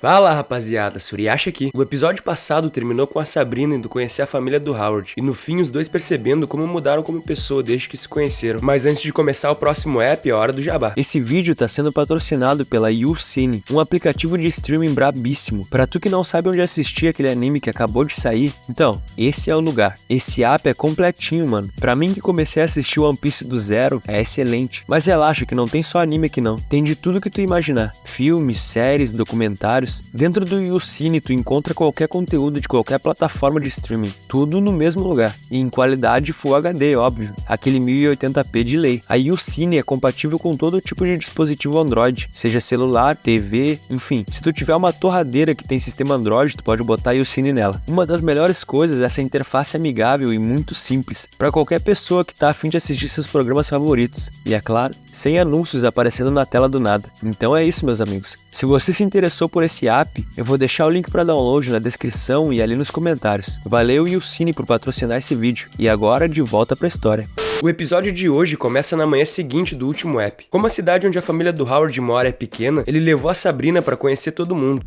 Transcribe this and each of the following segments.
Fala rapaziada, Suriacha aqui. O episódio passado terminou com a Sabrina indo conhecer a família do Howard, e no fim os dois percebendo como mudaram como pessoa desde que se conheceram. Mas antes de começar o próximo app, é hora do jabá. Esse vídeo tá sendo patrocinado pela YouCine, um aplicativo de streaming brabíssimo. Pra tu que não sabe onde assistir aquele anime que acabou de sair, então, esse é o lugar. Esse app é completinho, mano. Pra mim que comecei a assistir One Piece do zero, é excelente. Mas relaxa que não tem só anime aqui não. Tem de tudo que tu imaginar. Filmes, séries, documentários. Dentro do YouCine tu encontra qualquer conteúdo de qualquer plataforma de streaming, tudo no mesmo lugar, e em qualidade Full HD, óbvio, aquele 1080p de lei. A YouCine é compatível com todo tipo de dispositivo Android, seja celular, TV, enfim. Se tu tiver uma torradeira que tem sistema Android, tu pode botar YouCine nela. Uma das melhores coisas é essa interface amigável e muito simples, para qualquer pessoa que tá a fim de assistir seus programas favoritos, e é claro, sem anúncios aparecendo na tela do nada. Então é isso, meus amigos. Se você se interessou por esse app, eu vou deixar o link para download na descrição e ali nos comentários. Valeu YouCine por patrocinar esse vídeo. E agora de volta pra história. O episódio de hoje começa na manhã seguinte do último app. Como a cidade onde a família do Howard mora é pequena, ele levou a Sabrina pra conhecer todo mundo.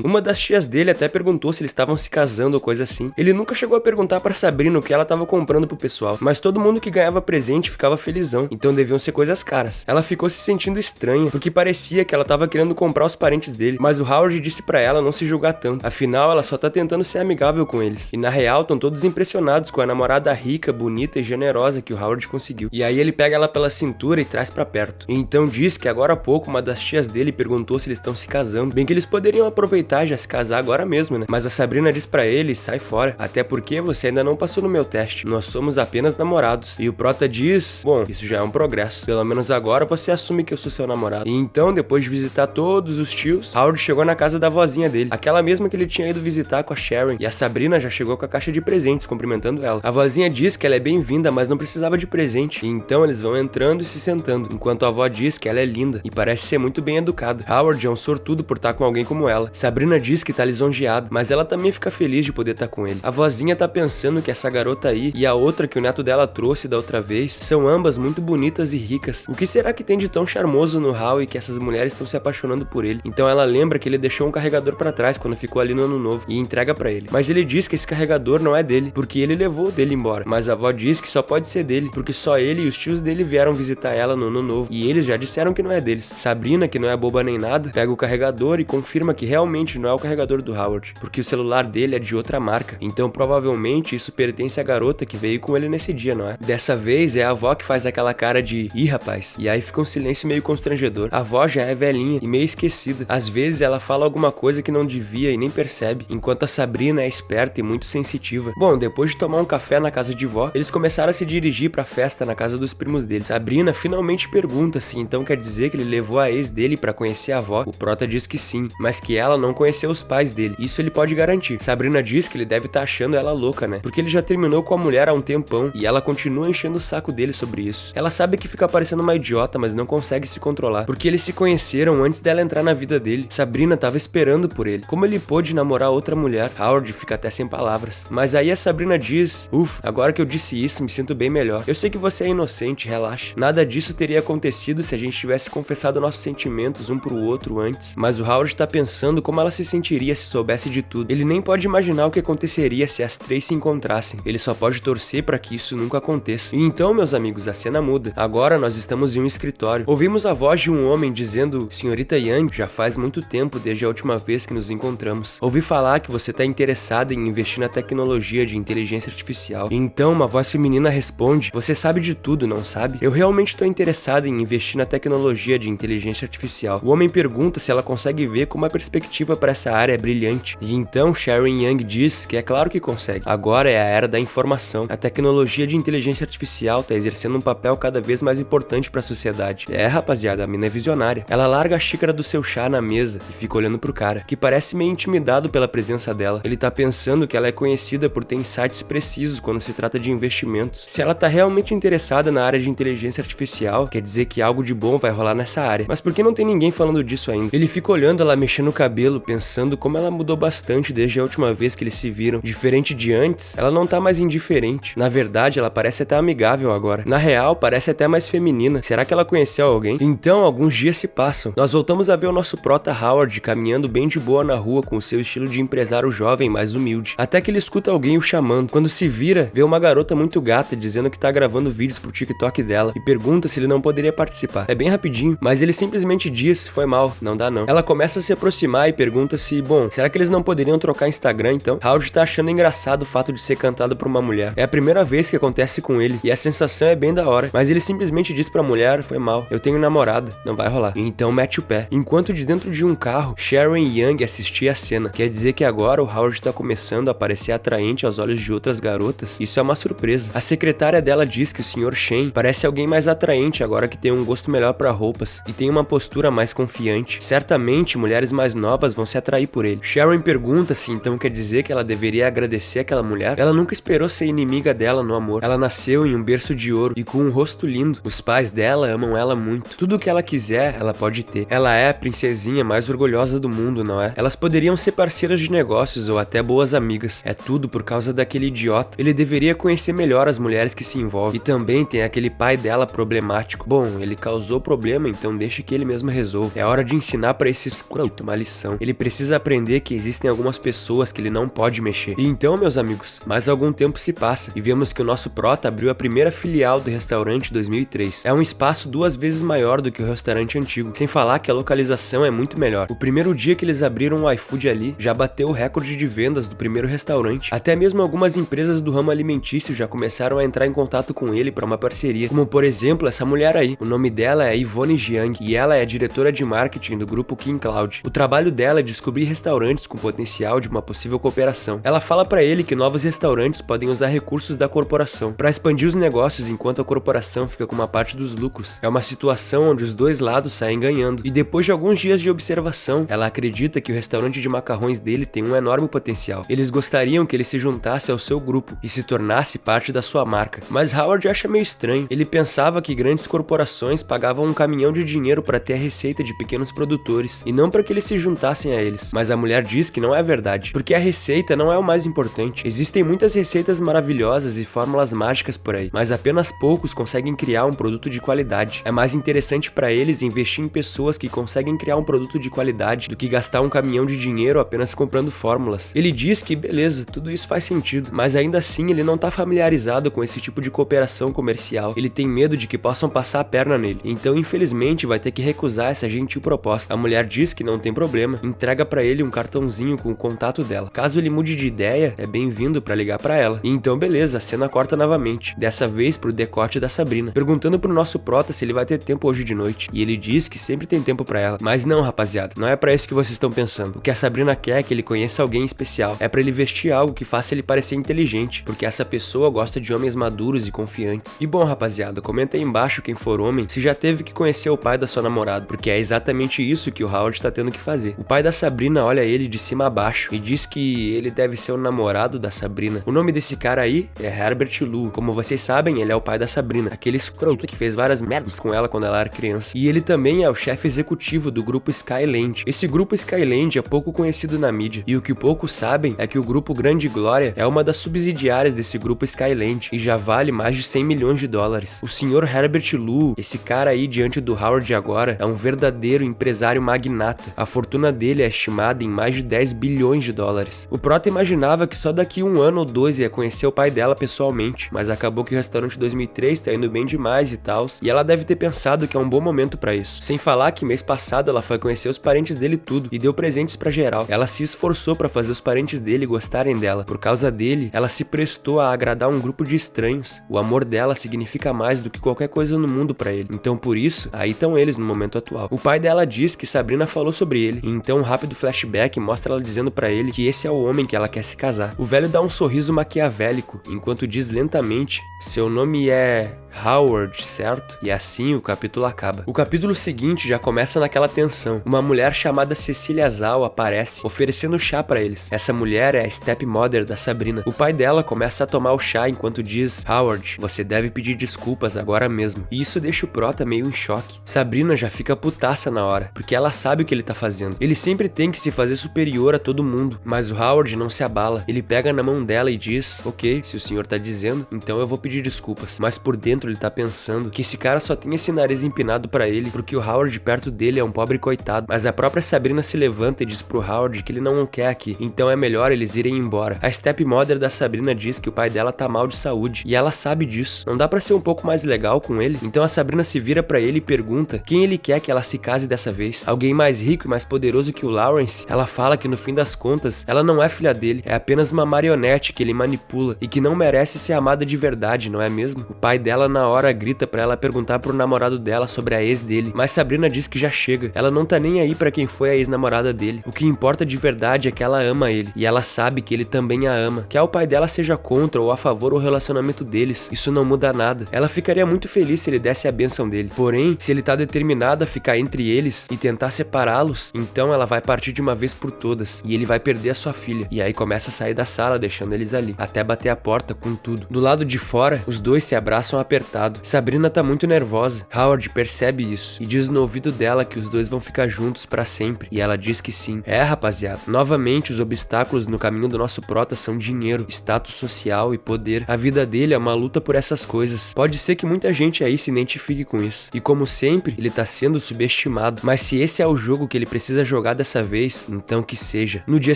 Uma das tias dele até perguntou se eles estavam se casando ou coisa assim. Ele nunca chegou a perguntar pra Sabrina o que ela tava comprando pro pessoal, mas todo mundo que ganhava presente ficava felizão, então deviam ser coisas caras. Ela ficou se sentindo estranha, porque parecia que ela tava querendo comprar os parentes dele, mas o Howard disse pra ela não se julgar tanto, afinal ela só tá tentando ser amigável com eles. E na real estão todos impressionados com a namorada rica, bonita e generosa que o Howard conseguiu. E aí ele pega ela pela cintura e traz pra perto. E então diz que agora há pouco uma das tias dele perguntou se eles estão se casando, bem que eles poderiam aproveitar e já se casar agora mesmo, né? Mas a Sabrina diz pra ele, sai fora, até porque você ainda não passou no meu teste, nós somos apenas namorados. E o Prota diz, bom, isso já é um progresso, pelo menos agora você assume que eu sou seu namorado. E então, depois de visitar todos os tios, Howard chegou na casa da vozinha dele, aquela mesma que ele tinha ido visitar com a Sharon, e a Sabrina já chegou com a caixa de presentes, cumprimentando ela. A vozinha diz que ela é bem-vinda, mas não precisava de presente. E então eles vão entrando e se sentando, enquanto a avó diz que ela é linda e parece ser muito bem educada. Howard é um sortudo por estar com alguém como ela. Sabrina diz que tá lisonjeada, mas ela também fica feliz de poder estar com ele. A vozinha tá pensando que essa garota aí e a outra que o neto dela trouxe da outra vez são ambas muito bonitas e ricas. O que será que tem de tão charmoso no Howie que essas mulheres estão se apaixonando por ele? Então ela lembra que ele deixou um carregador pra trás quando ficou ali no ano novo e entrega pra ele. Mas ele diz que esse carregador não é dele, porque ele levou o dele embora. Mas a avó diz que só pode ser dele, porque só ele e os tios dele vieram visitar ela no ano novo, e eles já disseram que não é deles. Sabrina, que não é boba nem nada, pega o carregador e confirma que realmente não é o carregador do Howard, porque o celular dele é de outra marca, então provavelmente isso pertence à garota que veio com ele nesse dia, não é? Dessa vez é a avó que faz aquela cara de ih rapaz, e aí fica um silêncio meio constrangedor. A avó já é velhinha e meio esquecida, às vezes ela fala alguma coisa que não devia e nem percebe, enquanto a Sabrina é esperta e muito sensitiva. Bom, depois de tomar um café na casa de vó, eles começaram a se dirigir pra festa na casa dos primos dele. Sabrina finalmente pergunta se então quer dizer que ele levou a ex dele pra conhecer a avó. O Prota diz que sim, mas que ela não conheceu os pais dele. Isso ele pode garantir. Sabrina diz que ele deve estar achando ela louca, né? Porque ele já terminou com a mulher há um tempão e ela continua enchendo o saco dele sobre isso. Ela sabe que fica parecendo uma idiota, mas não consegue se controlar, porque eles se conheceram antes dela entrar na vida dele. Sabrina tava esperando por ele. Como ele pôde namorar outra mulher? Howard fica até sem palavras. Mas aí a Sabrina diz, agora que eu disse isso, me sinto bem melhor. Eu sei que você é inocente, relaxa. Nada disso teria acontecido se a gente tivesse confessado nossos sentimentos um pro outro antes. Mas o Howard tá pensando como ela se sentiria se soubesse de tudo. Ele nem pode imaginar o que aconteceria se as três se encontrassem. Ele só pode torcer pra que isso nunca aconteça. E então, meus amigos, a cena muda. Agora nós estamos em um escritório. Ouvimos a voz de um homem dizendo, Senhorita Young, já faz muito tempo desde a última vez que nos encontramos. Ouvi falar que você tá interessada em investir na tecnologia de inteligência artificial. E então uma voz feminina responde, você sabe de tudo, não sabe? Eu realmente tô interessada em investir na tecnologia de inteligência artificial. O homem pergunta se ela consegue ver como a perspectiva para essa área é brilhante. E então Sharon Young diz que é claro que consegue. Agora é a era da informação. A tecnologia de inteligência artificial tá exercendo um papel cada vez mais importante para a sociedade. É, rapaziada, a mina é visionária. Ela larga a xícara do seu chá na mesa e fica olhando pro cara, que parece meio intimidado pela presença dela. Ele tá pensando que ela é conhecida por ter insights precisos quando se trata de investimentos. Se ela tá realmente interessada na área de inteligência artificial, quer dizer que algo de bom vai rolar nessa área. Mas por que não tem ninguém falando disso ainda? Ele fica olhando ela mexendo o cabelo, pensando como ela mudou bastante desde a última vez que eles se viram. Diferente de antes, ela não tá mais indiferente. Na verdade, ela parece até amigável agora. Na real, parece até mais feminina. Será que ela conheceu alguém? Então, alguns dias se passam. Nós voltamos a ver o nosso prota Howard caminhando bem de boa na rua com o seu estilo de empresário jovem mais humilde. Até que ele escuta alguém o chamando. Quando se vira, vê uma garota muito gata dizendo que tá gravando vídeos pro TikTok dela e pergunta se ele não poderia participar. É bem rapidinho, mas ele simplesmente diz: foi mal, não dá não. Ela começa a se aproximar e pergunta se, bom, será que eles não poderiam trocar Instagram então? Howard tá achando engraçado o fato de ser cantado por uma mulher. É a primeira vez que acontece com ele e a sensação é bem da hora, mas ele simplesmente diz pra mulher: foi mal, eu tenho namorada, não vai rolar. E então mete o pé. Enquanto de dentro de um carro, Sharon e Young assistia a cena. Quer dizer que agora o Howard tá começando a parecer atraente aos olhos de outras garotas? Isso é uma surpresa. A secretária dela diz que o Sr. Shane parece alguém mais atraente agora que tem um gosto melhor pra roupas e tem uma postura mais confiante. Certamente mulheres mais novas vão se atrair por ele. Sharon pergunta se então quer dizer que ela deveria agradecer aquela mulher. Ela nunca esperou ser inimiga dela no amor. Ela nasceu em um berço de ouro e com um rosto lindo. Os pais dela amam ela muito. Tudo o que ela quiser, ela pode ter. Ela é a princesinha mais orgulhosa do mundo, não é? Elas poderiam ser parceiras de negócios ou até boas amigas. É tudo por causa daquele idiota. Ele deveria conhecer melhor as mulheres que se envolvem. E também tem aquele pai dela problemático. Bom, ele causou problema, então deixa que ele mesmo resolva. É hora de ensinar pra esse escroto uma lição. Ele precisa aprender que existem algumas pessoas que ele não pode mexer. E então, meus amigos, mais algum tempo se passa e vemos que o nosso prota abriu a primeira filial do restaurante em 2003. É um espaço 2 vezes maior do que o restaurante antigo, sem falar que a localização é muito melhor. O primeiro dia que eles abriram o iFood ali, já bateu o recorde de vendas do primeiro restaurante. Até mesmo algumas empresas do ramo alimentício já começaram a entrar em contato com ele para uma parceria, como por exemplo essa mulher aí. O nome dela é Yvonne Jiang e ela é a diretora de marketing do grupo King Cloud. O trabalho dela é descobrir restaurantes com potencial de uma possível cooperação. Ela fala para ele que novos restaurantes podem usar recursos da corporação para expandir os negócios enquanto a corporação fica com uma parte dos lucros. É uma situação onde os dois lados saem ganhando. E depois de alguns dias de observação, ela acredita que o restaurante de macarrões dele tem um enorme potencial. Eles gostariam que ele se juntasse ao seu grupo e se tornasse parte da sua marca. Mas Howard acha meio estranho. Ele pensava que grandes corporações pagavam um caminhão de dinheiro para ter a receita de pequenos produtores e não para que eles se juntassem a eles. Mas a mulher diz que não é verdade, porque a receita não é o mais importante. Existem muitas receitas maravilhosas e fórmulas mágicas por aí, mas apenas poucos conseguem criar um produto de qualidade. É mais interessante para eles investir em pessoas que conseguem criar um produto de qualidade do que gastar um caminhão de dinheiro apenas comprando fórmulas. Ele diz que beleza, tudo isso faz sentido, mas ainda assim ele não tá familiarizado com esse tipo de cooperação comercial. Ele tem medo de que possam passar a perna nele, então infelizmente vai ter que recusar essa gentil proposta. A mulher diz que não tem problema, entrega pra ele um cartãozinho com o contato dela. Caso ele mude de ideia, é bem-vindo pra ligar pra ela. E então beleza, a cena corta novamente, dessa vez pro decote da Sabrina, perguntando pro nosso prota se ele vai ter tempo hoje de noite, e ele diz que sempre tem tempo pra ela. Mas não, rapaziada, não é pra isso que vocês estão pensando. O que a Sabrina quer é que ele conheça alguém especial, é pra ele vestir algo que faça ele parecer inteligente, porque essa pessoa gosta de homens maduros e confiantes. E bom, rapaziada, comenta aí embaixo quem for homem, se já teve que conhecer o pai da sua namorada, porque é exatamente isso que o Howard tá tendo que fazer. O pai da Sabrina olha ele de cima a baixo e diz que ele deve ser o namorado da Sabrina. O nome desse cara aí é Herbert Lu. Como vocês sabem, ele é o pai da Sabrina, aquele escroto que fez várias merdas com ela quando ela era criança. E ele também é o chefe executivo do grupo Skyland. Esse grupo Skyland é pouco conhecido na mídia, e o que poucos sabem é que o grupo Grande Glória é uma das subsidiárias desse grupo Skyland e já vale mais de 100 milhões de dólares. O senhor Herbert Lu, esse cara aí diante do Howard agora, é um verdadeiro empresário magnata. A fortuna dele é estimada em mais de 10 bilhões de dólares. O prota imaginava que só daqui 1 ano ou 2 ia conhecer o pai dela pessoalmente, mas acabou que o restaurante 2003 tá indo bem demais e tals, e ela deve ter pensado que é um bom momento pra isso. Sem falar que mês passado ela foi conhecer os parentes dele tudo e deu presentes pra geral. Ela se esforçou pra fazer os parentes dele gostarem dela. Por causa dele, ela se prestou a agradar um grupo de estranhos. O amor dela significa mais do que qualquer coisa no mundo pra ele. Então por isso, aí estão eles no momento atual. O pai dela diz que Sabrina falou sobre ele, e então um rápido flashback mostra ela dizendo pra ele que esse é o homem que ela quer se casar. O velho dá um sorriso maquiavélico, enquanto diz lentamente: seu nome é Howard, certo? E assim o capítulo acaba. O capítulo seguinte já começa naquela tensão. Uma mulher chamada Cecília Zhao aparece, oferecendo chá pra eles. Essa mulher é a stepmother da Sabrina. O pai dela começa a tomar o chá enquanto diz: Howard, Howard, você deve pedir desculpas agora mesmo. E isso deixa o prota meio em choque. Sabrina já fica putaça na hora, porque ela sabe o que ele tá fazendo. Ele sempre tem que se fazer superior a todo mundo, mas o Howard não se abala. Ele pega na mão dela e diz: ok, se o senhor tá dizendo, então eu vou pedir desculpas. Mas por dentro ele tá pensando que esse cara só tem esse nariz empinado pra ele, porque o Howard perto dele é um pobre coitado. Mas a própria Sabrina se levanta e diz pro Howard que ele não o quer aqui, então é melhor eles irem embora. A stepmother da Sabrina diz que o pai dela tá mal de saúde, e ela sabe disso. Não dá pra ser um pouco mais legal com ele? Então a Sabrina se vira pra ele e pergunta quem ele quer que ela se case dessa vez. Alguém mais rico e mais poderoso que o Lawrence? Ela fala que no fim das contas, ela não é filha dele, é apenas uma marionete que ele manipula e que não merece ser amada de verdade, não é mesmo? O pai dela na hora grita pra ela perguntar pro namorado dela sobre a ex dele, mas Sabrina diz que já chega. Ela não tá nem aí pra quem foi a ex-namorada dele. O que importa de verdade é que ela ama ele, e ela sabe que ele também a ama. Que o pai dela seja contra ou a favor o relacionamento deles, isso não muda nada. Ela ficaria muito feliz se ele desse a bênção dele. Porém, se ele tá determinado a ficar entre eles e tentar separá-los, então ela vai partir de uma vez por todas, e ele vai perder a sua filha. E aí começa a sair da sala, deixando eles ali, até bater a porta com tudo. Do lado de fora, os dois se abraçam apertado. Sabrina tá muito nervosa. Howard percebe isso e diz no ouvido dela que os dois vão ficar juntos pra sempre, e ela diz que sim. É, rapaziada, novamente os obstáculos no caminho do nosso prota são dinheiro, status social e poder. A vida dele é uma luta por essas coisas. Pode ser que muita gente aí se identifique com isso, e como sempre, ele tá sendo subestimado, mas se esse é o jogo que ele precisa jogar dessa vez, então que seja. No dia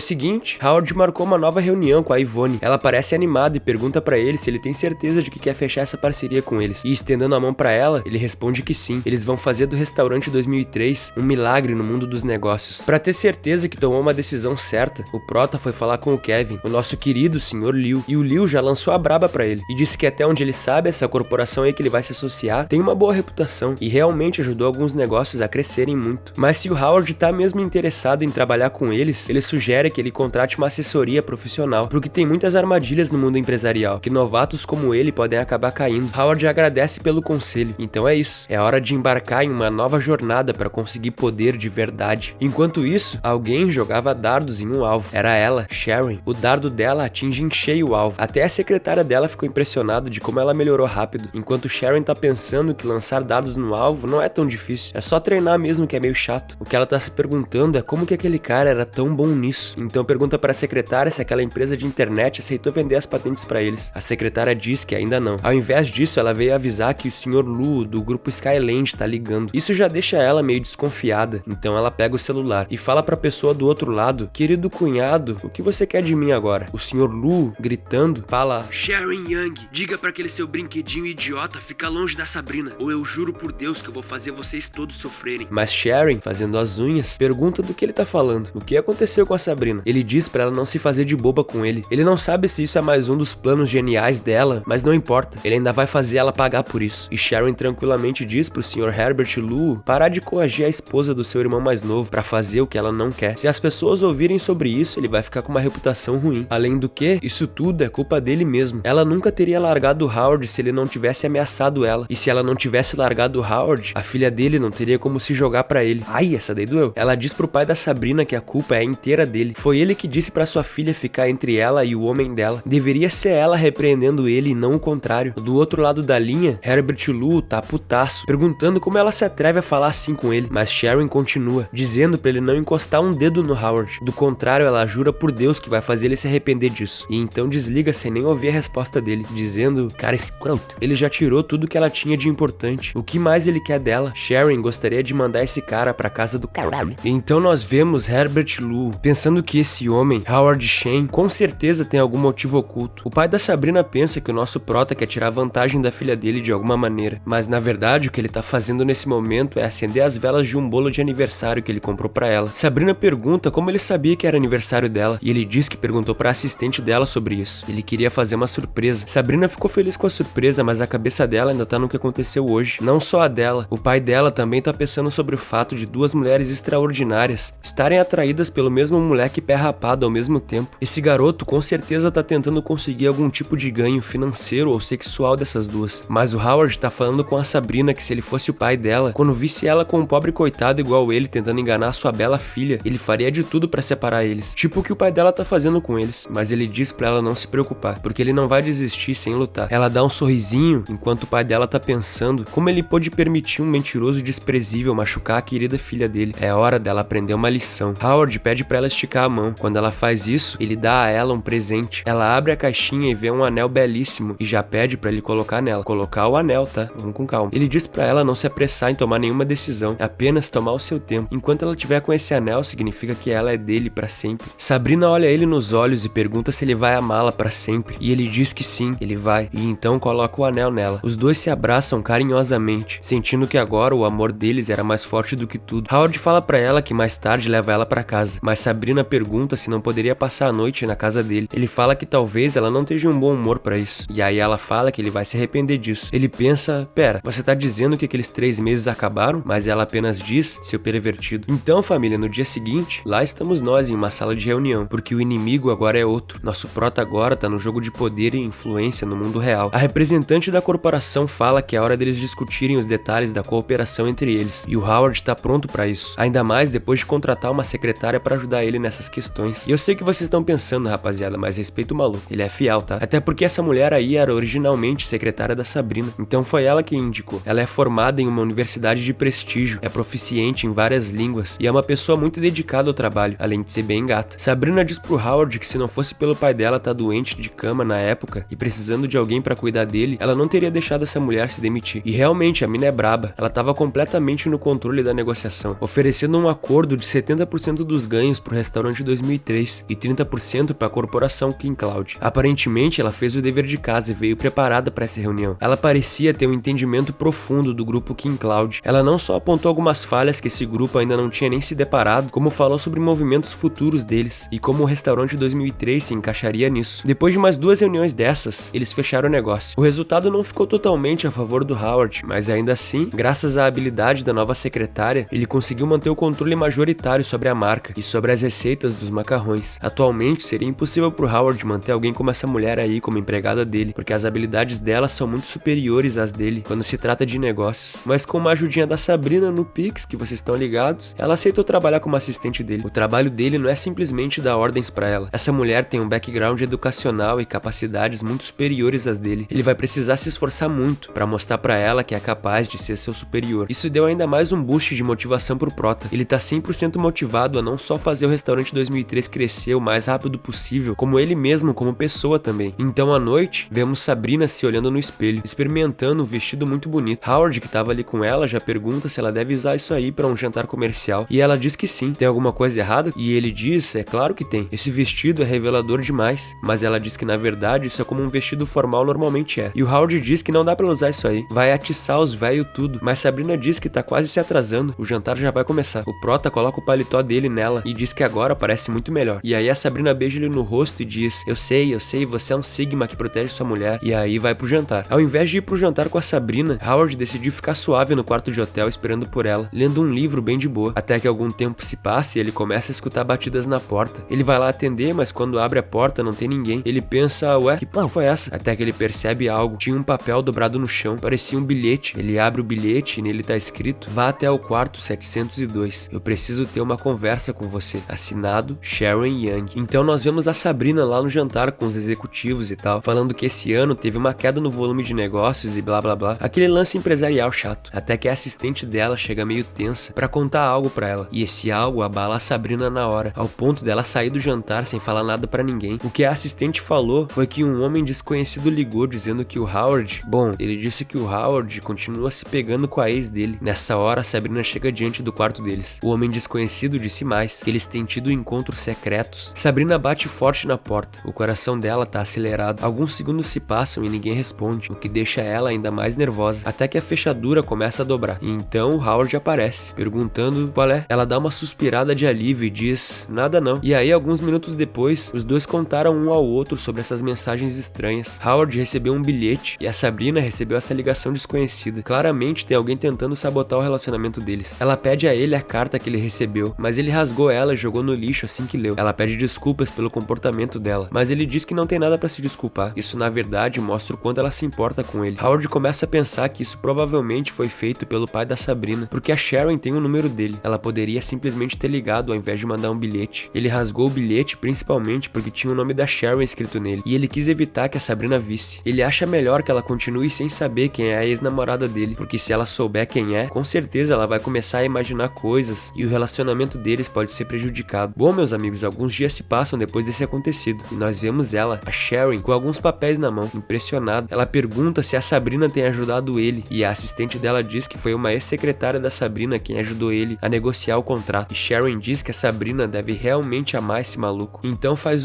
seguinte, Howard marcou uma nova reunião com a Yvonne. Ela parece animada e pergunta pra ele se ele tem certeza de que quer fechar essa parceria com eles, e estendendo a mão pra ela, ele responde que sim. Eles vão fazer do restaurante 2003 um milagre no mundo dos negócios. Pra ter certeza que tomou uma decisão certa, o prota foi falar com o Kevin, o nosso querido Sr. Liu, e o Liu já lançou a braba pra ele, e disse que até onde ele sabe, essa corporação aí que ele vai se associar tem uma boa reputação, e realmente ajudou alguns negócios a crescerem muito. Mas se o Howard tá mesmo interessado em trabalhar com eles, ele sugere que ele contrate uma assessoria profissional, porque tem muitas armadilhas no mundo empresarial, que novatos como ele podem acabar caindo. Howard agradece pelo conselho, então é isso, é hora de embarcar em uma nova jornada para conseguir poder de verdade. Enquanto isso, alguém jogava dardos em um alvo. Era ela, Sharon. O dardo dela atinge em cheio o alvo. Até a secretária dela ficou impressionada de como ela melhorou rápido, enquanto Sharon tá pensando que lançar dardos no alvo não é tão difícil, é só treinar mesmo, que é meio chato. O que ela tá se perguntando é como que aquele cara era tão bom nisso. Então pergunta para a secretária se aquela empresa de internet aceitou vender as patentes para eles. A secretária diz que ainda não. Ao invés disso, ela veio avisar que o Sr. Lu do grupo Skyland tá ligando. Isso já deixa ela meio desconfiada. Então ela pega o celular e fala pra pessoa do outro lado: querido cunhado, o que você quer de mim agora? O Sr. Lu, gritando, fala: Sharon Young, diga pra aquele seu brinquedinho idiota ficar longe da Sabrina, ou eu juro por Deus que eu vou fazer vocês todos sofrerem. Mas Sharon, fazendo as unhas, pergunta do que ele tá falando. O que aconteceu com a Sabrina? Ele diz pra ela não se fazer de boba com ele. Ele não sabe se isso é mais um dos planos geniais dela, mas não importa. Ele ainda vai fazer ela pagar por isso. E Sharon tranquilamente diz pro Sr. Herbert Lu parar de coagir a esposa do seu irmão mais novo pra fazer o que ela não quer. Se as pessoas ouvirem sobre isso, ele vai ficar com uma reputação ruim. Além do que, isso tudo é culpa dele mesmo. Ela nunca teria largado o Howard se ele não tivesse ameaçado ela. E se ela não tivesse largado o Howard, a filha dele não teria como se jogar pra ele. Ai, essa daí doeu. Ela diz pro pai da Sabrina que a culpa é inteira dele. Foi ele que disse pra sua filha ficar entre ela e o homem dela. Deveria ser ela repreendendo ele e não o contrário. Do outro lado da linha, Herbert Lu tá putaço, perguntando como ela se atreve a falar assim com ele. Mas Sharon continua, dizendo pra ele não encostar um dedo no Howard. Do contrário, ela jura por Deus que vai fazer ele se arrepender disso. E então desliga sem nem ouvir a resposta dele, dizendo: cara escroto, ele já tirou tudo que ela tinha de importante. O que mais ele quer dela? Sharon gostaria de mandar esse cara pra casa do caralho. E então nós vemos Herbert Lu pensando que esse homem, Howard Shane, com certeza tem algum motivo oculto. O pai da Sabrina pensa que o nosso prota quer tirar vantagem da filha dele de alguma maneira, mas na verdade o que ele tá fazendo nesse momento é acender as velas de um bolo de aniversário que ele comprou pra ela. Sabrina pergunta como ele sabia que era aniversário dela, e ele diz que perguntou pra assistente dela sobre isso. Ele queria fazer uma surpresa. Sabrina ficou feliz com a surpresa, mas a cabeça dela ainda tá no que aconteceu hoje. Não só a dela, o pai dela também tá pensando sobre o fato de duas mulheres extraordinárias estarem atraídas pelo mesmo moleque pé rapado ao mesmo tempo. Esse garoto com certeza tá tentando conseguir algum tipo de ganho financeiro ou sexual dessas duas. Mas o Howard tá falando com a Sabrina que se ele fosse o pai dela, quando visse ela com um pobre coitado igual ele tentando enganar sua bela filha, ele faria de tudo pra separar eles. Tipo o que o pai dela tá fazendo com eles. Mas ele diz pra ela não se preocupar, porque ele não vai desistir sem lutar. lutar. Ela dá um sorrisinho enquanto o pai dela tá pensando como ele pôde permitir um mentiroso desprezível machucar a querida filha dele. É hora dela aprender uma lição. Howard pede pra ela esticar a mão. Quando ela faz isso, ele dá a ela um presente. Ela abre a caixinha e vê um anel belíssimo e já pede pra ele colocar nela. Colocar o anel, tá? Vamos com calma. Ele diz pra ela não se apressar em tomar nenhuma decisão, apenas tomar o seu tempo. Enquanto ela tiver com esse anel, significa que ela é dele pra sempre. Sabrina olha ele nos olhos e pergunta se ele vai amá-la pra sempre. E ele diz que sim, ele vai. E então coloca o anel nela. Os dois se abraçam carinhosamente, sentindo que agora o amor deles era mais forte do que tudo. Howard fala pra ela que mais tarde leva ela pra casa, mas Sabrina pergunta se não poderia passar a noite na casa dele. Ele fala que talvez ela não esteja um bom humor pra isso. E aí ela fala que ele vai se arrepender disso. Ele pensa, pera, você tá dizendo que aqueles 3 meses acabaram? Mas ela apenas diz, seu pervertido. Então, família, no dia seguinte, lá estamos nós em uma sala de reunião, porque o inimigo agora é outro. Nosso prota agora tá no jogo de poder e influência no mundo real. A representante da corporação fala que é hora deles discutirem os detalhes da cooperação entre eles, e o Howard tá pronto pra isso. Ainda mais depois de contratar uma secretária pra ajudar ele nessas questões. E eu sei que vocês estão pensando, rapaziada, mas respeita o maluco. Ele é fiel, tá? Até porque essa mulher aí era originalmente secretária da Sabrina. Então foi ela que indicou. Ela é formada em uma universidade de prestígio, é proficiente em várias línguas e é uma pessoa muito dedicada ao trabalho, além de ser bem gata. Sabrina diz pro Howard que se não fosse pelo pai dela tá doente de cama na época e precisando de alguém pra cuidar dele, ela não teria deixado essa mulher se demitir. E realmente, a mina é braba. Ela tava completamente no controle da negociação, oferecendo um acordo de 70% dos ganhos pro restaurante 2003 e 30% pra corporação King Cloud. Aparentemente, ela fez o dever de casa e veio preparada pra essa reunião. Ela parecia ter um entendimento profundo do grupo King Cloud. Ela não só apontou algumas falhas que esse grupo ainda não tinha nem se deparado, como falou sobre movimentos futuros deles e como o restaurante 2003 se encaixaria nisso. Depois de mais 2 reuniões dessas, eles fecharam o negócio. O resultado não ficou totalmente a favor do Howard, mas ainda assim, graças à habilidade da nova secretária, ele conseguiu manter o controle majoritário sobre a marca e sobre as receitas dos macarrões. Atualmente, seria impossível pro Howard manter alguém como essa mulher aí como empregada dele, porque as habilidades dela são muito superiores às dele quando se trata de negócios. Mas com uma ajudinha da Sabrina no Pix, que vocês estão ligados, ela aceitou trabalhar como assistente dele. O trabalho dele não é simplesmente dar ordens pra ela. Essa mulher tem um background educacional e capacidades muito superiores às dele. Ele vai precisar se esforçar muito pra mostrar pra ela que é capaz de ser seu superior. Isso deu ainda mais um boost de motivação pro prota. Ele tá 100% motivado a não só fazer o restaurante 2003 crescer o mais rápido possível, como ele mesmo como pessoa também. Então à noite, vemos Sabrina se olhando no espelho, experimentando um vestido muito bonito. Howard, que tava ali com ela, já pergunta se ela deve usar isso aí pra um jantar comercial, e ela diz que sim. Tem alguma coisa errada? E ele diz, é claro que tem. Esse vestido é revelador demais, mas ela diz que na verdade isso é como um vestido formal normalmente é. E o Howard diz que não dá pra usar isso aí, vai atiçar os velhos tudo, mas Sabrina diz que tá quase se atrasando, o jantar já vai começar. O prota coloca o paletó dele nela e diz que agora parece muito melhor. E aí a Sabrina beija ele no rosto e diz, eu sei, você é um Sigma que protege sua mulher. E aí vai pro jantar. Ao invés de ir pro jantar com a Sabrina, Howard decidiu ficar suave no quarto de hotel esperando por ela, lendo um livro bem de boa, até que algum tempo se passe e ele começa a escutar batidas na porta. Ele vai lá atender, mas quando abre a porta não tem ninguém. Ele pensa, ué, que porra foi essa? Até que ele percebe algo. Tinha um papel dobrado no chão, parecia um bilhete. Ele abre o bilhete e nele tá escrito, vá até o quarto 702. Eu preciso ter uma conversa com você. Assinado, Sharon Young. Então nós vemos a Sabrina lá no jantar com os executivos e tal, falando que esse ano teve uma queda no volume de negócios e blá blá blá. Aquele lance empresarial chato. Até que a assistente dela chega meio tensa pra contar algo pra ela. E esse algo abala a Sabrina na hora, ao ponto dela sair do jantar sem falar nada pra ninguém. O que a assistente falou foi que um homem desconhecido ligou dizendo que o Howard... Bom, ele disse que o Howard continua se pegando com a ex dele. Nessa hora, a Sabrina chega diante do quarto deles. O homem desconhecido disse mais, que eles têm tido encontros secretos. Sabrina bate forte na porta. O coração dela tá acelerado. Alguns segundos se passam e ninguém responde, o que deixa ela ainda mais nervosa, até que a fechadura começa a dobrar. E então o Howard aparece, perguntando qual é. Ela dá uma suspirada de alívio e diz, nada não. E aí, alguns minutos depois, os dois contaram um ao outro sobre essas mensagens estranhas. Howard recebeu um bilhete e a Sabrina recebeu essa ligação desconhecida. Claramente tem alguém tentando sabotar o relacionamento deles. Ela pede a ele a carta que ele recebeu, mas ele rasgou ela e jogou no lixo assim que leu. Ela pede desculpas pelo comportamento dela, mas ele diz que não tem nada pra se desculpar. Isso na verdade mostra o quanto ela se importa com ele. Howard começa a pensar que isso provavelmente foi feito pelo pai da Sabrina, porque a Sharon tem o número dele. Ela poderia simplesmente ter ligado ao invés de mandar um bilhete. Ele rasgou o bilhete principalmente porque tinha o nome da Sharon escrito nele, e ele quis evitar que a Sabrina Sabrina visse. Ele acha melhor que ela continue sem saber quem é a ex-namorada dele, porque se ela souber quem é, com certeza ela vai começar a imaginar coisas e o relacionamento deles pode ser prejudicado. Bom, meus amigos, alguns dias se passam depois desse acontecido e nós vemos ela, a Sharon, com alguns papéis na mão, impressionada. Ela pergunta se a Sabrina tem ajudado ele e a assistente dela diz que foi uma ex-secretária da Sabrina quem ajudou ele a negociar o contrato. E Sharon diz que a Sabrina deve realmente amar esse maluco. Então faz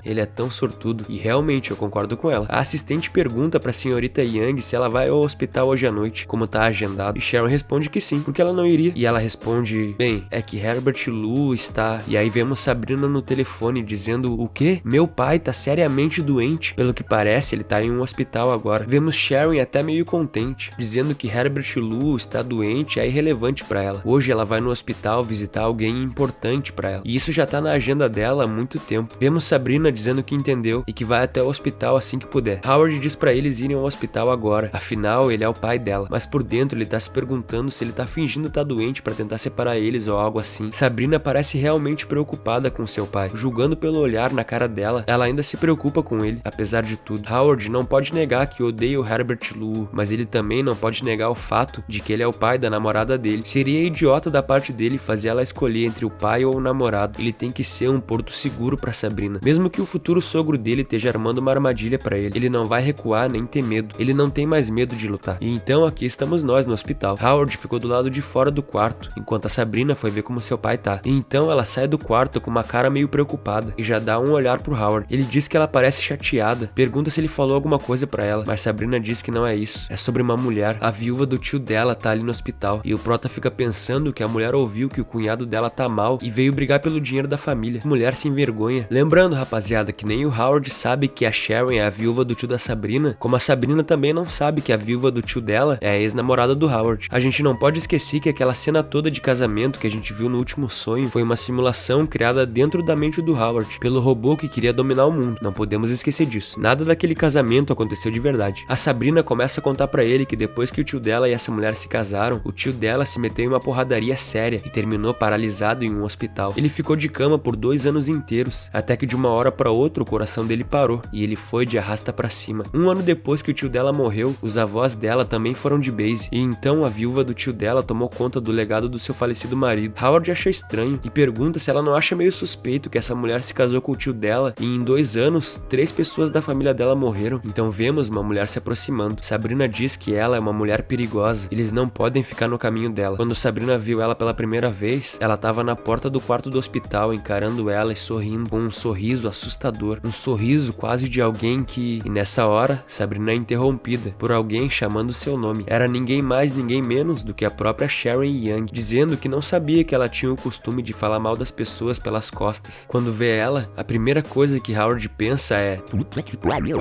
ele é tão sortudo. E realmente eu concordo com ela. A assistente pergunta pra senhorita Young se ela vai ao hospital hoje à noite, como tá agendado. E Sharon responde que sim, porque ela não iria. E ela responde, bem, é que Herbert Lu está... E aí vemos Sabrina no telefone dizendo, o quê? Meu pai tá seriamente doente. Pelo que parece, ele tá em um hospital agora. Vemos Sharon até meio contente, dizendo que Herbert Lu está doente é irrelevante pra ela. Hoje ela vai no hospital visitar alguém importante pra ela. E isso já tá na agenda dela há muito tempo. Vemos Sabrina dizendo que entendeu e que vai até o hospital assim que puder. Howard diz pra eles irem ao hospital agora. Afinal, ele é o pai dela. Mas por dentro ele tá se perguntando se ele tá fingindo estar doente pra tentar separar eles ou algo assim. Sabrina parece realmente preocupada com seu pai. Julgando pelo olhar na cara dela, ela ainda se preocupa com ele, apesar de tudo. Howard não pode negar que odeia o Herbert Lu, mas ele também não pode negar o fato de que ele é o pai da namorada dele. Seria idiota da parte dele fazer ela escolher entre o pai ou o namorado. Ele tem que ser um porto seguro pra Sabrina. Mesmo que o futuro sogro dele esteja armando uma armadilha pra ele, ele não vai recuar nem ter medo. Ele não tem mais medo de lutar. E então aqui estamos nós no hospital. Howard ficou do lado de fora do quarto, enquanto a Sabrina foi ver como seu pai tá. E então ela sai do quarto com uma cara meio preocupada e já dá um olhar pro Howard. Ele diz que ela parece chateada, pergunta se ele falou alguma coisa pra ela, mas Sabrina diz que não é isso. É sobre uma mulher. A viúva do tio dela tá ali no hospital e o prota fica pensando que a mulher ouviu que o cunhado dela tá mal e veio brigar pelo dinheiro da família. Mulher sem vergonha. Lembrando, rapaziada, que nem o Howard sabe que a Sharon é a viúva do tio da Sabrina, como a Sabrina também não sabe que a viúva do tio dela é a ex-namorada do Howard. A gente não pode esquecer que aquela cena toda de casamento que a gente viu no último sonho foi uma simulação criada dentro da mente do Howard, pelo robô que queria dominar o mundo. Não podemos esquecer disso. Nada daquele casamento aconteceu de verdade. A Sabrina começa a contar pra ele que depois que o tio dela e essa mulher se casaram, o tio dela se meteu em uma porradaria séria e terminou paralisado em um hospital. Ele ficou de cama por 2 anos inteiros, até que de uma hora pra outra o coração dele parou e ele foi de arrasta pra cima. 1 ano depois que o tio dela morreu, os avós dela também foram de base, e então a viúva do tio dela tomou conta do legado do seu falecido marido. Howard acha estranho e pergunta se ela não acha meio suspeito que essa mulher se casou com o tio dela e em 2 anos 3 pessoas da família dela morreram. Então vemos uma mulher se aproximando. Sabrina diz que ela é uma mulher perigosa, eles não podem ficar no caminho dela. Quando Sabrina viu ela pela primeira vez, ela estava na porta do quarto do hospital encarando ela e sorrindo com um sorriso assustador, um sorriso quase de alguém que... E nessa hora, Sabrina é interrompida por alguém chamando seu nome. Era ninguém mais, ninguém menos do que a própria Sharon Young, dizendo que não sabia que ela tinha o costume de falar mal das pessoas pelas costas. Quando vê ela, a primeira coisa que Howard pensa é: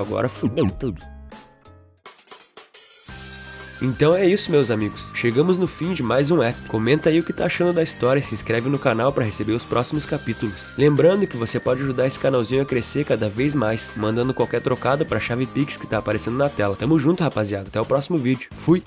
agora fudeu tudo. Então é isso, meus amigos. Chegamos no fim de mais um app. Comenta aí o que tá achando da história e se inscreve no canal para receber os próximos capítulos. Lembrando que você pode ajudar esse canalzinho a crescer cada vez mais, mandando qualquer trocado pra chave Pix que tá aparecendo na tela. Tamo junto, rapaziada. Até o próximo vídeo. Fui!